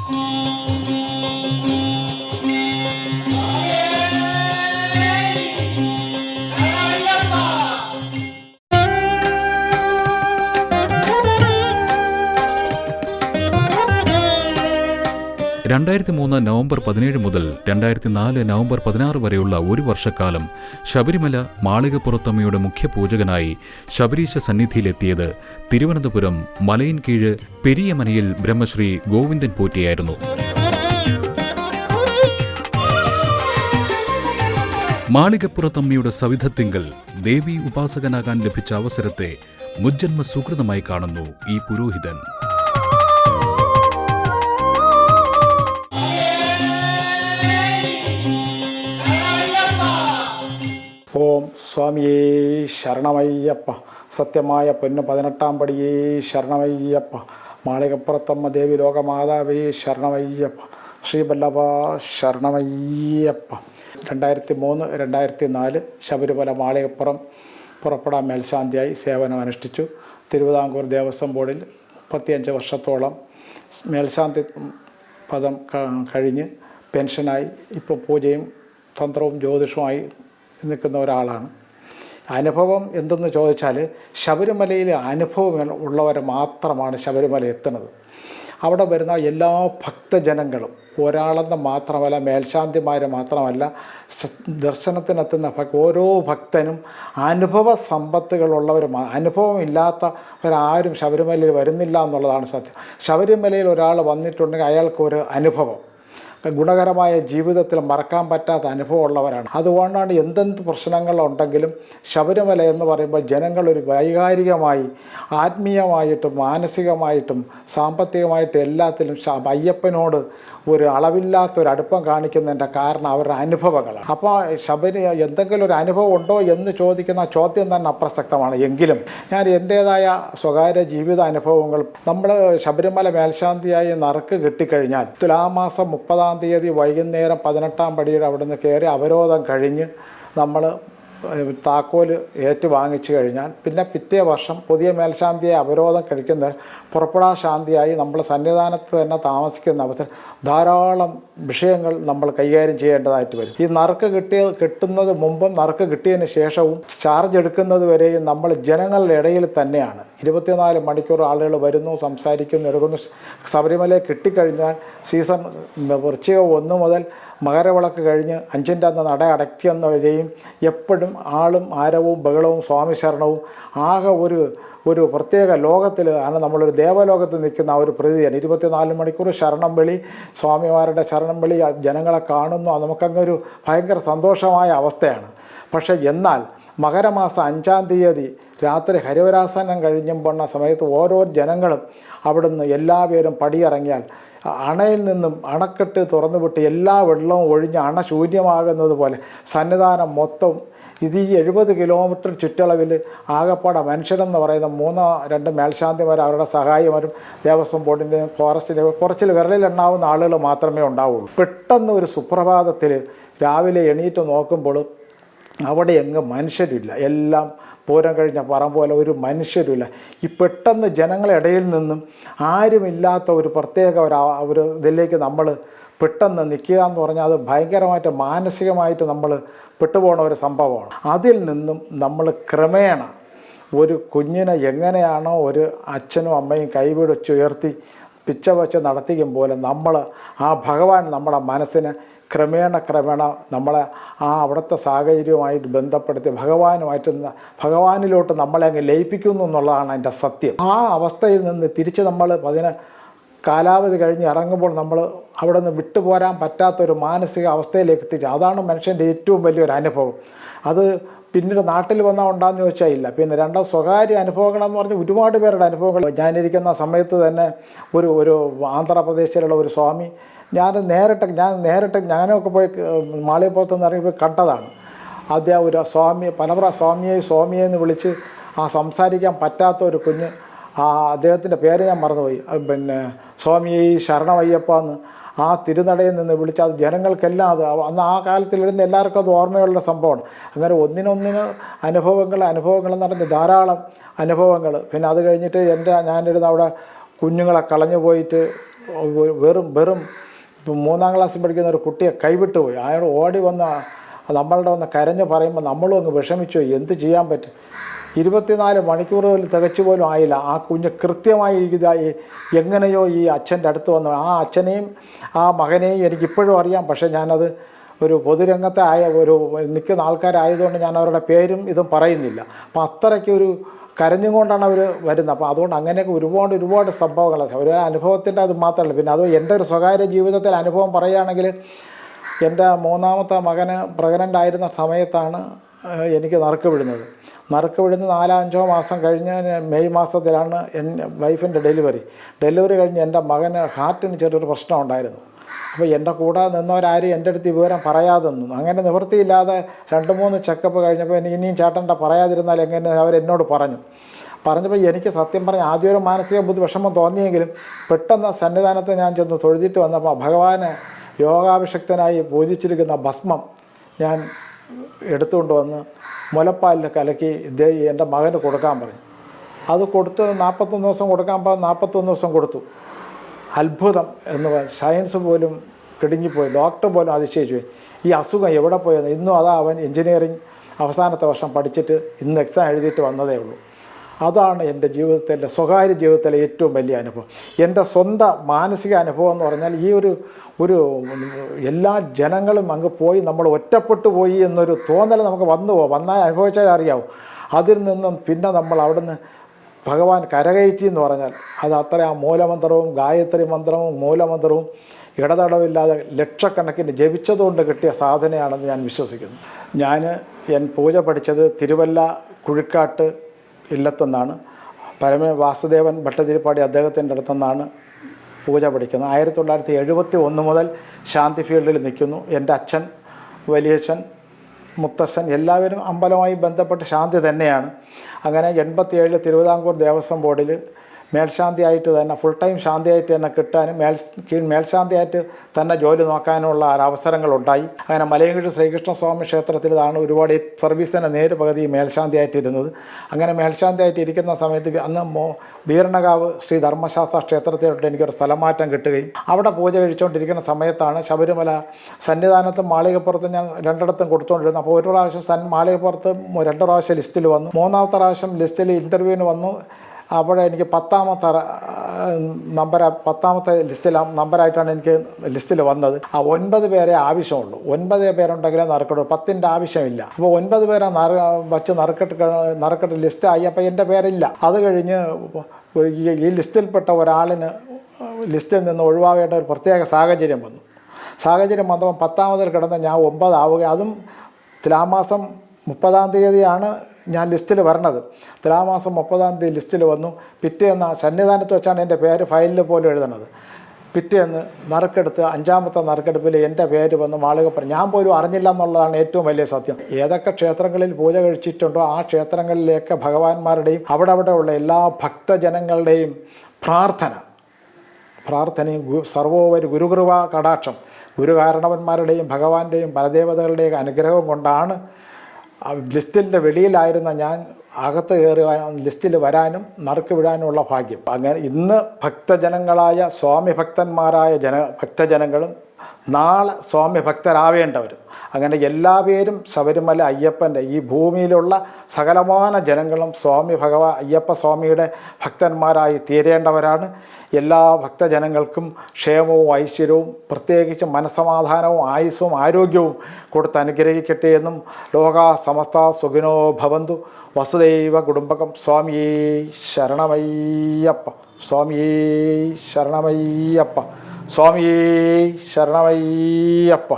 2003 November 17 മുതൽ 2004 November 16 വരെയുള്ള ഒരു വർഷക്കാലം ശബരിമല മാളികപ്പുറത്തമ്മയുടെ മുഖ്യ പൂജകനായി ശബരീശ സന്നിധിയിലെത്തിയത് തിരുവനന്തപുരം മലയിൻകീഴ് പെരിയമനയിൽ ബ്രഹ്മശ്രീ ഗോവിന്ദൻ പോറ്റിയായിരുന്നു. മാളികപ്പുറത്തമ്മയുടെ സവിധത്തിങ്കൽ ദേവി ഉപാസകനാകാൻ ലഭിച്ച അവസരത്തെ മുജ്ജന്മ സുകൃതമായി കാണുന്നു ഈ പുരോഹിതൻ. ഓം സ്വാമിയേ ശരണമയ്യപ്പ. സത്യമായ പൊന്നു 18-ാം പടിയേ ശരണമയ്യപ്പ. മാളികപ്പുറത്തമ്മ ദേവി ലോകമാതാവേ ശരണമയ്യപ്പ. ശ്രീവല്ലഭ ശരണമയ്യപ്പ. 2003, 2004 ശബരിമല മാളികപ്പുറം പുറപ്പെടാൻ മേൽശാന്തിയായി സേവനമനുഷ്ഠിച്ചു. തിരുവിതാംകൂർ ദേവസ്വം ബോർഡിൽ 35 വർഷത്തോളം മേൽശാന്തി പദം കഴിഞ്ഞ് പെൻഷനായി ഇപ്പോൾ പൂജയും തന്ത്രവും ജ്യോതിഷവുമായി നിൽക്കുന്ന ഒരാളാണ്. അനുഭവം എന്തെന്ന് ചോദിച്ചാൽ ശബരിമലയിൽ അനുഭവം ഉള്ളവരെ മാത്രമാണ് ശബരിമല എത്തുന്നത്. അവിടെ വരുന്ന എല്ലാ ഭക്തജനങ്ങളും ഒരാളെന്ന് മാത്രമല്ല, മേൽശാന്തിമാർ മാത്രമല്ല, ദർശനത്തിനെത്തുന്ന ഓരോ ഭക്തനും അനുഭവ സമ്പത്തുകളുള്ളവരും. അനുഭവം ഇല്ലാത്തവരാരും ശബരിമലയിൽ വരുന്നില്ല എന്നുള്ളതാണ് സത്യം. ശബരിമലയിൽ ഒരാൾ വന്നിട്ടുണ്ടെങ്കിൽ അയാൾക്കൊരു അനുഭവം, ഗുണകരമായ ജീവിതത്തിൽ മറക്കാൻ പറ്റാത്ത അനുഭവമുള്ളവരാണ്. അതുകൊണ്ടാണ് എന്തെന്ത് പ്രശ്നങ്ങളുണ്ടെങ്കിലും ശബരിമല എന്ന് പറയുമ്പോൾ ജനങ്ങളൊരു വൈകാരികമായി, ആത്മീയമായിട്ടും മാനസികമായിട്ടും സാമ്പത്തികമായിട്ടും എല്ലാത്തിലും അയ്യപ്പനോട് ഒരു അളവില്ലാത്തൊരടുപ്പം കാണിക്കുന്നതിൻ്റെ കാരണം അവരുടെ അനുഭവങ്ങളാണ്. അപ്പോൾ എന്തെങ്കിലും ഒരു അനുഭവം ഉണ്ടോ എന്ന് ചോദിക്കുന്ന ചോദ്യം തന്നെ അപ്രസക്തമാണ്. എങ്കിലും ഞാൻ എൻ്റേതായ സ്വകാര്യ ജീവിത അനുഭവങ്ങൾ, നമ്മൾ ശബരിമല മേൽശാന്തിയായി നറുക്ക് കിട്ടിക്കഴിഞ്ഞാൽ തുലാമാസം 30-ാം തീയതി വൈകുന്നേരം 18-ാം പടിയുടെ അവിടുന്ന് കയറി അവരോധം കഴിഞ്ഞ് നമ്മൾ താക്കോല് ഏറ്റുവാങ്ങിച്ചു കഴിഞ്ഞാൽ പിന്നെ പിറ്റേ വർഷം പുതിയ മേൽശാന്തിയെ അവരോധം കഴിക്കുന്ന പുറപ്പെടാ ശാന്തിയായി നമ്മൾ സന്നിധാനത്ത് തന്നെ താമസിക്കുന്ന അവസരം ധാരാളം വിഷയങ്ങൾ നമ്മൾ കൈകാര്യം ചെയ്യേണ്ടതായിട്ട് വരും. ഈ നറുക്ക് കിട്ടുന്നത് മുമ്പും നറുക്ക് കിട്ടിയതിന് ശേഷവും ചാർജ് എടുക്കുന്നത് വരെയും നമ്മൾ ജനങ്ങളുടെ ഇടയിൽ തന്നെയാണ്. 24 മണിക്കൂർ ആളുകൾ വരുന്നു, സംസാരിക്കുന്നു, എടുക്കുന്നു. ശബരിമലയെ കിട്ടിക്കഴിഞ്ഞാൽ സീസൺ വൃശ്ചികം 1 മുതൽ മകരവിളക്ക് കഴിഞ്ഞ് 5ൻ്റെ അന്ന് നട അടയ്ക്കുന്ന വരെയും എപ്പോഴും ആളും ആരവവും ബഹളവും സ്വാമി ശരണവും ആകെ ഒരു പ്രത്യേക ലോകത്തിൽ ആണ്. നമ്മളൊരു ദേവലോകത്ത് നിൽക്കുന്ന ഒരു പ്രതീതിയാണ്. 24 മണിക്കൂർ ശരണം വിളി, സ്വാമിമാരുടെ ശരണം വിളി, ജനങ്ങളെ കാണുന്നു. നമുക്കങ്ങൊരു ഭയങ്കര സന്തോഷമായ അവസ്ഥയാണ്. പക്ഷേ എന്നാൽ മകരമാസം 5-ാം തീയതി രാത്രി ഹരിവരാസനം കഴിഞ്ഞുമ്പോഴുള്ള സമയത്ത് ഓരോ ജനങ്ങളും അവിടുന്ന് എല്ലാവരും പടിയിറങ്ങിയാൽ അണയിൽ നിന്നും അണക്കെട്ട് തുറന്നുവിട്ട് എല്ലാ വെള്ളവും ഒഴിഞ്ഞ് അണ ശൂന്യമാകുന്നത് പോലെ സന്നിധാനം മൊത്തം ഇത് ഈ 70 കിലോമീറ്റർ ചുറ്റളവിൽ ആകപ്പാടെ മനുഷ്യരെന്ന് പറയുന്ന 2 മേൽശാന്തിമാർ, അവരുടെ സഹായിമാരും, ദേവസ്വം ബോർഡിൻ്റെയും ഫോറസ്റ്റിൻ്റെയും കുറച്ചിൽ വിരലിലെണ്ണാവുന്ന ആളുകൾ മാത്രമേ ഉണ്ടാവുള്ളൂ. പെട്ടെന്ന് ഒരു സുപ്രഭാതത്തിൽ രാവിലെ എണീറ്റ് നോക്കുമ്പോൾ അവിടെ എങ്ങും മനുഷ്യരില്ല. എല്ലാം പൂരം കഴിഞ്ഞ പറമ്പ് പോലെ ഒരു മനുഷ്യരുമില്ല. ഈ പെട്ടെന്ന് ജനങ്ങളുടെ ഇടയിൽ നിന്നും ആരുമില്ലാത്ത ഒരു പ്രത്യേക ഒരു ഇതിലേക്ക് നമ്മൾ പെട്ടെന്ന് നിൽക്കുക എന്ന് പറഞ്ഞാൽ അത് ഭയങ്കരമായിട്ട് മാനസികമായിട്ട് നമ്മൾ പെട്ടുപോകുന്ന ഒരു സംഭവമാണ്. അതിൽ നിന്നും നമ്മൾ ക്രമേണ ഒരു കുഞ്ഞിനെ എങ്ങനെയാണോ ഒരു അച്ഛനും അമ്മയും കൈപിടിച്ചുയർത്തി പിച്ച വെച്ച് നടത്തിക്കും പോലെ നമ്മൾ ആ ഭഗവാൻ നമ്മുടെ മനസ്സിനെ ക്രമേണ നമ്മളെ ആ അവിടുത്തെ സാഹചര്യവുമായിട്ട് ബന്ധപ്പെടുത്തി ഭഗവാനിലോട്ട് നമ്മളെ അങ്ങ് ലയിപ്പിക്കുന്നു എന്നുള്ളതാണ് അതിൻ്റെ സത്യം. ആ അവസ്ഥയിൽ നിന്ന് തിരിച്ച് നമ്മൾ കാലാവധി കഴിഞ്ഞ് ഇറങ്ങുമ്പോൾ നമ്മൾ അവിടെ നിന്ന് വിട്ടുപോരാൻ പറ്റാത്തൊരു മാനസിക അവസ്ഥയിലേക്ക് എത്തിച്ചു. അതാണ് മനുഷ്യൻ്റെ ഏറ്റവും വലിയൊരു അനുഭവം. അത് പിന്നീട് നാട്ടിൽ വന്നാൽ ഉണ്ടാകുന്ന ചോദിച്ചാൽ ഇല്ല. പിന്നെ രണ്ടാം സ്വകാര്യ അനുഭവങ്ങളെന്ന് പറഞ്ഞാൽ ഒരുപാട് പേരുടെ അനുഭവങ്ങൾ. ഞാനിരിക്കുന്ന സമയത്ത് തന്നെ ഒരു ആന്ധ്രാപ്രദേശിലുള്ള ഒരു സ്വാമി, ഞാൻ നേരിട്ട് ഞാനൊക്കെ പോയി മാളികപ്പുറത്ത് നിന്ന് ഇറങ്ങിപ്പോയി കണ്ടതാണ്. ആദ്യം ഒരു സ്വാമി സ്വാമിയെ എന്ന് വിളിച്ച് ആ സംസാരിക്കാൻ പറ്റാത്ത ഒരു കുഞ്ഞ്, അദ്ദേഹത്തിൻ്റെ പേര് ഞാൻ മറന്നുപോയി, സ്വാമിയെ ശരണമയ്യപ്പ എന്ന് ആ തിരുനടയിൽ നിന്ന് വിളിച്ച് അത് ജനങ്ങൾക്കെല്ലാം അത് അന്ന് ആ കാലത്തിലിരുന്ന് എല്ലാവർക്കും അത് ഓർമ്മയുള്ള സംഭവമാണ്. അങ്ങനെ ഒന്നിനൊന്നിന് അനുഭവങ്ങൾ നടന്ന് ധാരാളം അനുഭവങ്ങൾ. പിന്നെ അത് കഴിഞ്ഞിട്ട് ഞാനിരുന്ന് അവിടെ കുഞ്ഞുങ്ങളെ കളഞ്ഞു പോയിട്ട് വെറും വെറും ഇപ്പം 3ാം ക്ലാസ്സിൽ പഠിക്കുന്ന ഒരു കുട്ടിയെ കൈവിട്ടു പോയി. അയാൾ ഓടി വന്ന് നമ്മളുടെ ഒന്ന് കരഞ്ഞ് പറയുമ്പോൾ നമ്മളും അങ്ങ് വിഷമിച്ചു. എന്ത് ചെയ്യാൻ പറ്റും? 24 മണിക്കൂറുകൾ തികച്ചു പോലും ആയില്ല. ആ കുഞ്ഞ് കൃത്യമായി ഇതായി എങ്ങനെയോ ഈ അച്ഛൻ്റെ അടുത്ത് വന്നു. ആ അച്ഛനെയും ആ മകനെയും എനിക്കിപ്പോഴും അറിയാം. പക്ഷേ ഞാനത് ഒരു പൊതുരംഗത്തെ നിൽക്കുന്ന ആൾക്കാരായതുകൊണ്ട് ഞാൻ അവരുടെ പേരും ഇതും പറയുന്നില്ല. അപ്പം അത്രയ്ക്കൊരു കരഞ്ഞും കൊണ്ടാണ് അവർ വരുന്നത്. അപ്പോൾ അതുകൊണ്ട് അങ്ങനെയൊക്കെ ഒരുപാട് സംഭവങ്ങൾ ഒരു അനുഭവത്തിൻ്റെ അത് മാത്രമല്ല. പിന്നെ അത് എൻ്റെ ഒരു സ്വകാര്യ ജീവിതത്തിൽ അനുഭവം പറയുകയാണെങ്കിൽ എൻ്റെ 3ാമത്തെ മകന് പ്രഗ്നൻ്റ് ആയിരുന്ന സമയത്താണ് എനിക്ക് നറുക്ക് വിടുന്നത്. നറുക്ക് വിടുന്ന 4-5 മാസം കഴിഞ്ഞ് മെയ് മാസത്തിലാണ് എൻ്റെ വൈഫിൻ്റെ ഡെലിവറി കഴിഞ്ഞ് എൻ്റെ മകന് ഹാർട്ടിന് ചെറിയൊരു പ്രശ്നം ഉണ്ടായിരുന്നു. അപ്പോൾ എൻ്റെ കൂടെ നിന്നവരാരും എൻ്റെ അടുത്ത് വിവരം പറയാതെ നിന്നു. അങ്ങനെ നിവൃത്തിയില്ലാതെ 2-3 ചെക്കപ്പ് കഴിഞ്ഞപ്പോൾ എനിക്ക് ഇനിയും ചേട്ടൻ്റെ പറയാതിരുന്നാൽ എങ്ങനെ അവരെന്നോട് പറഞ്ഞപ്പോൾ എനിക്ക് സത്യം പറഞ്ഞാൽ ആദ്യം ഒരു മാനസിക വിഷമം തോന്നിയെങ്കിലും പെട്ടെന്ന് സന്നിധാനത്ത് ഞാൻ ചെന്ന് തൊഴുതിട്ട് വന്നപ്പോൾ ഭഗവാനെ യോഗാഭിഷക്തനായി പൂജിച്ചിരിക്കുന്ന ഭസ്മം ഞാൻ എടുത്തുകൊണ്ട് വന്ന് മുലപ്പാലിൽ കലക്കി എൻ്റെ മകന് കൊടുക്കാൻ പറഞ്ഞു. അത് കൊടുത്ത് 41 ദിവസം കൊടുക്കാൻ പറഞ്ഞ് 41 ദിവസം കൊടുത്തു. അത്ഭുതം എന്ന് സയൻസ് പോലും കിടുങ്ങിപ്പോയി. ഡോക്ടർ പോലും അതിശയിച്ചു പോയി. ഈ അസുഖം എവിടെ പോയെന്ന്. ഇന്നും അതാ അവൻ എൻജിനീയറിങ് അവസാനത്തെ വർഷം പഠിച്ചിട്ട് ഇന്ന് എക്സാം എഴുതിയിട്ട് വന്നതേ ഉള്ളൂ. അതാണ് എൻ്റെ ജീവിതത്തിലെ സ്വകാര്യ ജീവിതത്തിലെ ഏറ്റവും വലിയ അനുഭവം. എൻ്റെ സ്വന്തം മാനസിക അനുഭവം എന്ന് പറഞ്ഞാൽ ഈ ഒരു എല്ലാ ജനങ്ങളും അങ്ങ് പോയി നമ്മൾ ഒറ്റപ്പെട്ടു പോയി എന്നൊരു തോന്നൽ നമുക്ക് വന്നാൽ അനുഭവിച്ചാൽ അറിയാവും. അതിൽ നിന്നും പിന്നെ നമ്മൾ അവിടുന്ന് ഭഗവാൻ കരകയറ്റി എന്ന് പറഞ്ഞാൽ അത് അത്ര ആ മൂലമന്ത്രവും ഗായത്രി മന്ത്രവും മൂലമന്ത്രവും ഇടതടവില്ലാതെ ലക്ഷക്കണക്കിന് ജപിച്ചതുകൊണ്ട് കിട്ടിയ സാധനയാണെന്ന് ഞാൻ വിശ്വസിക്കുന്നു. ഞാൻ പൂജ പഠിച്ചത് തിരുവല്ല കുഴിക്കാട്ട് ഇല്ലത്തെന്നാണ്. വാസുദേവൻ ഭട്ടതിരിപ്പാടി അദ്ദേഹത്തിൻ്റെ അടുത്തുനിന്നാണ് പൂജ പഠിക്കുന്നത്. 1971 മുതൽ ശാന്തി ഫീൽഡിൽ നിൽക്കുന്നു. എൻ്റെ അച്ഛൻ, വലിയച്ഛൻ, മുത്തച്ഛൻ എല്ലാവരും അമ്പലവുമായി ബന്ധപ്പെട്ട് ശാന്തി തന്നെയാണ്. അങ്ങനെ 87 തിരുവിതാംകൂർ ദേവസ്വം ബോർഡിൽ മേൽശാന്തിയായിട്ട് തന്നെ ഫുൾ ടൈം ശാന്തിയായിട്ട് തന്നെ കിട്ടാനും മേൽശാന്തിയായിട്ട് തന്നെ ജോലി നോക്കാനുള്ള അവസരങ്ങളുണ്ടായി. അങ്ങനെ മലയങ്കീഴ് ശ്രീകൃഷ്ണസ്വാമി ക്ഷേത്രത്തിൽ ഇതാണ് ഒരുപാട് സർവീസിൻ്റെ നേര് പകുതി മേൽശാന്തിയായിട്ടിരുന്നത്. അങ്ങനെ മേൽശാന്തിയായിട്ട് ഇരിക്കുന്ന സമയത്ത് അന്ന് വീരണകാവ് ശ്രീ ധർമ്മശാസ്ത്ര ക്ഷേത്രത്തിലോട്ട് എനിക്കൊരു സ്ഥലമാറ്റം കിട്ടുകയും അവിടെ പൂജ കഴിച്ചുകൊണ്ടിരിക്കുന്ന സമയത്താണ് ശബരിമല സന്നിധാനത്തും മാളികപ്പുറത്തും ഞാൻ 2ഇടത്തും കൊടുത്തുകൊണ്ടിരുന്നത്. അപ്പോൾ ഒരു പ്രാവശ്യം മാളികപ്പുറത്ത് 2 പ്രാവശ്യം ലിസ്റ്റിൽ വന്നു. 3ാമത്തെ പ്രാവശ്യം ലിസ്റ്റിൽ ഇൻ്റർവ്യൂവിന് വന്നു. അവിടെ എനിക്ക് 10ാമത്തെ നമ്പറായിട്ടാണ് എനിക്ക് ലിസ്റ്റിൽ വന്നത്. ആ 9 പേരെ ആവശ്യമുള്ളൂ. 9 പേരുണ്ടെങ്കിലേ നറുക്കെടുള്ളൂ. 10ൻ്റെ ആവശ്യമില്ല. അപ്പോൾ 9 പേരെ വച്ച് നറുക്കെട്ട് ലിസ്റ്റായി. അപ്പോൾ എൻ്റെ പേരില്ല. അത് കഴിഞ്ഞ് ഈ ലിസ്റ്റിൽപ്പെട്ട ഒരാളിന് ലിസ്റ്റിൽ നിന്ന് ഒഴിവാകേണ്ട ഒരു പ്രത്യേക സാഹചര്യം വന്നപ്പോൾ 10ാമതിൽ കിടന്ന് ഞാൻ 9 ആവുക. അതും തുലാമാസം 30-ാം തീയതിയാണ് ഞാൻ ലിസ്റ്റിൽ വരണത്. തുലാമാസം 30-ാം തീയതി ലിസ്റ്റിൽ വന്നു. പിറ്റേന്ന് സന്നിധാനത്ത് വെച്ചാണ് എൻ്റെ പേര് ഫയലിൽ പോലും എഴുതണത്. പിറ്റേന്ന് നറുക്കെടുത്ത് 5ാമത്തെ നറുക്കെടുപ്പിൽ എൻ്റെ പേര് വന്ന് മാളികപ്പുറം. ഞാൻ പോലും അറിഞ്ഞില്ല എന്നുള്ളതാണ് ഏറ്റവും വലിയ സത്യം. ഏതൊക്കെ ക്ഷേത്രങ്ങളിൽ പൂജ കഴിച്ചിട്ടുണ്ടോ ആ ക്ഷേത്രങ്ങളിലേക്ക് ഭഗവാന്മാരുടെയും അവിടെ ഉള്ള എല്ലാ ഭക്തജനങ്ങളുടെയും പ്രാർത്ഥനയും സർവോപരി ഗുരുകൃപ കടാക്ഷം ഗുരുകാരണവന്മാരുടെയും ഭഗവാന്റെയും പരദേവതകളുടെയും അനുഗ്രഹം കൊണ്ടാണ് ലിസ്റ്റിൻ്റെ വെളിയിലായിരുന്ന ഞാൻ അകത്ത് കയറി ലിസ്റ്റിൽ വരാനും നറുക്ക് വിടാനുമുള്ള ഭാഗ്യം. അങ്ങനെ ഇന്ന് ഭക്തജനങ്ങളായ സ്വാമി ഭക്തന്മാരായ ഭക്തജനങ്ങളും നാളെ സ്വാമി ഭക്തരാവേണ്ടവരും അങ്ങനെ എല്ലാ പേരും ശബരിമല അയ്യപ്പൻ്റെ ഈ ഭൂമിയിലുള്ള സകലമാന ജനങ്ങളും അയ്യപ്പ സ്വാമിയുടെ ഭക്തന്മാരായി തീരേണ്ടവരാണ്. എല്ലാ ഭക്തജനങ്ങൾക്കും ക്ഷേമവും ഐശ്വര്യവും പ്രത്യേകിച്ച് മനസ്സമാധാനവും ആയുസ്സും ആരോഗ്യവും കൊടുത്ത് അനുഗ്രഹിക്കട്ടെ എന്നും ലോകാ സമസ്ത സുഖിനോ ഭവന്തു വസുദൈവ കുടുംബകം. സ്വാമിയേ ശരണമയ്യപ്പ. സ്വാമിയേ ശരണമയ്യപ്പ. സ്വാമിയേ ശരണമയ്യപ്പ.